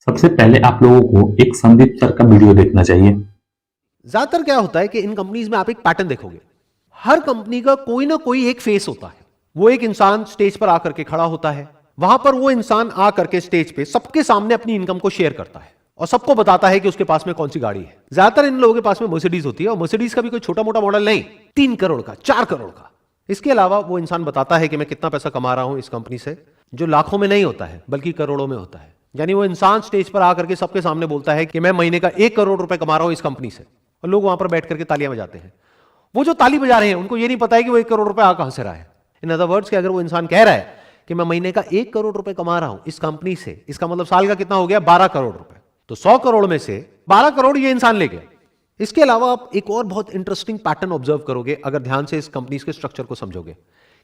सबसे पहले आप लोगों को एक संदीप सर का वीडियो देखना चाहिए। ज्यादातर क्या होता है कि इन कंपनीज में आप एक पैटर्न देखोगे, हर कंपनी का कोई ना कोई एक फेस होता है। वो एक इंसान स्टेज पर आकर के खड़ा होता है, वहां पर वो इंसान आकर के स्टेज पे सबके सामने अपनी इनकम को शेयर करता है और सबको बताता है कि उसके पास में कौन सी गाड़ी है। ज्यादातर इन लोगों के पास में मर्सिडीज होती है, और मर्सिडीज का भी कोई छोटा मोटा मॉडल नहीं, 3 करोड़ का, 4 करोड़ का। इसके अलावा वो इंसान बताता है कि मैं कितना पैसा कमा रहा हूं इस कंपनी से, जो लाखों में नहीं होता है बल्कि करोड़ों में होता है। यानी वो इंसान स्टेज पर आकर के सबके सामने बोलता है कि मैं महीने का 1 करोड़ रुपए कमा रहा हूं इस कंपनी से, और लोग वहां पर बैठ करके तालियां बजाते हैं। वो जो ताली बजा रहे हैं उनको ये नहीं पता है कि वो 1 करोड़ रुपए आ कहां से रहा है। इन अदर वर्ड्स कि अगर वो इंसान कह रहा है कि मैं महीने का 1 करोड़ रुपए कमा रहा हूं इस कंपनी से, इसका मतलब साल का कितना हो गया, 12 करोड़ रुपए। तो 100 करोड़ में से 12 करोड़ ये इंसान ले गया। इसके अलावा आप एक और बहुत इंटरेस्टिंग पैटर्न ऑब्जर्व करोगे अगर ध्यान से इस कंपनी के स्ट्रक्चर को समझोगे,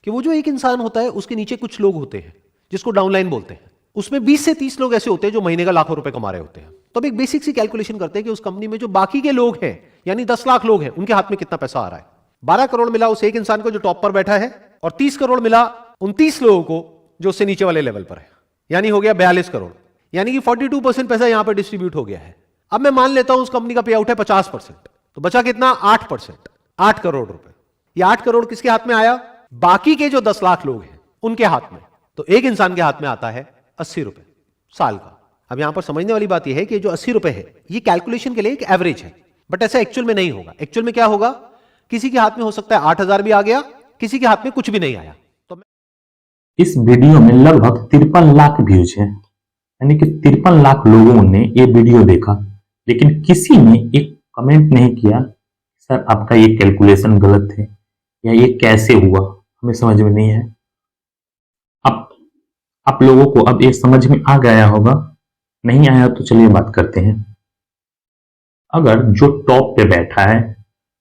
कि वो जो एक इंसान होता है उसके नीचे कुछ लोग होते हैं जिसको डाउनलाइन बोलते हैं। उसमें 20 से 30 लोग ऐसे होते हैं जो महीने का लाखों रुपए कमा रहे होते हैं। तो अब एक बेसिक सी कैलकुलेशन करते हैं कि उस कंपनी में जो बाकी के लोग हैं, यानी 10 लाख लोग हैं, उनके हाथ में कितना पैसा आ रहा है। 12 करोड़ मिला उस एक इंसान को जो टॉप पर बैठा है, और 30 करोड़ मिला 29 लोगों को जो उससे नीचे वाले लेवल पर है, यानी हो गया 42 करोड़। यानी कि 42% पैसा यहां पर डिस्ट्रीब्यूट हो गया है। अब मैं मान लेता हूं उस कंपनी का पे आउट है 50%, तो बचा कितना, 8%, 8 करोड़ रुपए। ये 8 करोड़ किसके हाथ में आया, बाकी के जो 10 लाख लोग हैं उनके हाथ में। तो एक इंसान के हाथ में आता है 80 रुपए साल का। अब यहां पर समझने वाली बात यह है कि जो 80 रुपए है ये कैलकुलेशन के लिए एक एवरेज है, बट ऐसा एक्चुअल में नहीं होगा। एक्चुअल में क्या होगा, किसी के हाथ में हो सकता है 8,000 भी आ गया, किसी के हाथ में कुछ भी नहीं आया। तो इस वीडियो में लगभग 53 लाख व्यूज हैं, यानी कि 53 लाख लोगों ने ये वीडियो देखा, लेकिन किसी ने एक कमेंट नहीं किया सर आपका ये कैलकुलेशन गलत है या ये कैसे हुआ, हमें समझ में नहीं है। अब आप लोगों को अब ये समझ में आ गया होगा, नहीं आया तो चलिए बात करते हैं। अगर जो टॉप पे बैठा है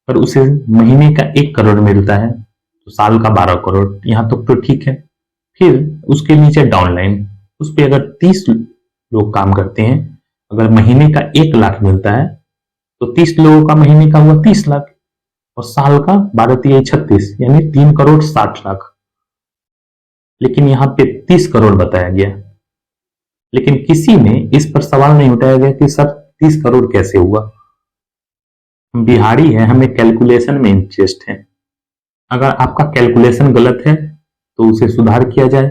और उसे महीने का 1 करोड़ मिलता है तो साल का 12 करोड़, यहां तक तो ठीक है। फिर उसके नीचे डाउनलाइन, उस पे अगर 30 लोग काम करते हैं, अगर महीने का 1 लाख मिलता है तो 30 लोगों का महीने का हुआ 30 लाख, और साल का 12 तिया 36, यानी 3 करोड़ 60 लाख। लेकिन यहाँ पे 30 करोड़ बताया गया, लेकिन किसी ने इस पर सवाल नहीं उठाया गया कि सर 30 करोड़ कैसे हुआ। हम बिहारी हैं, हमें कैलकुलेशन में इंटरेस्ट है। अगर आपका कैलकुलेशन गलत है तो उसे सुधार किया जाए,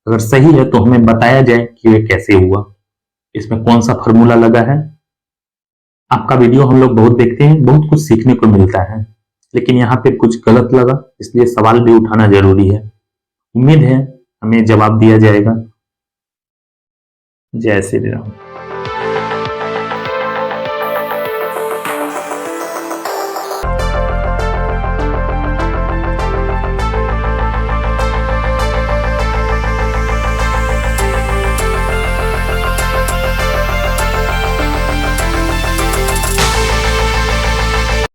अगर सही है तो हमें बताया जाए कि ये कैसे हुआ, इसमें कौन सा फॉर्मूला लगा है। आपका वीडियो हम लोग बहुत देखते हैं, बहुत कुछ सीखने को मिलता है, लेकिन यहाँ पे कुछ गलत लगा, इसलिए सवाल भी उठाना जरूरी है। उम्मीद है हमें जवाब दिया जाएगा। जय श्री राम।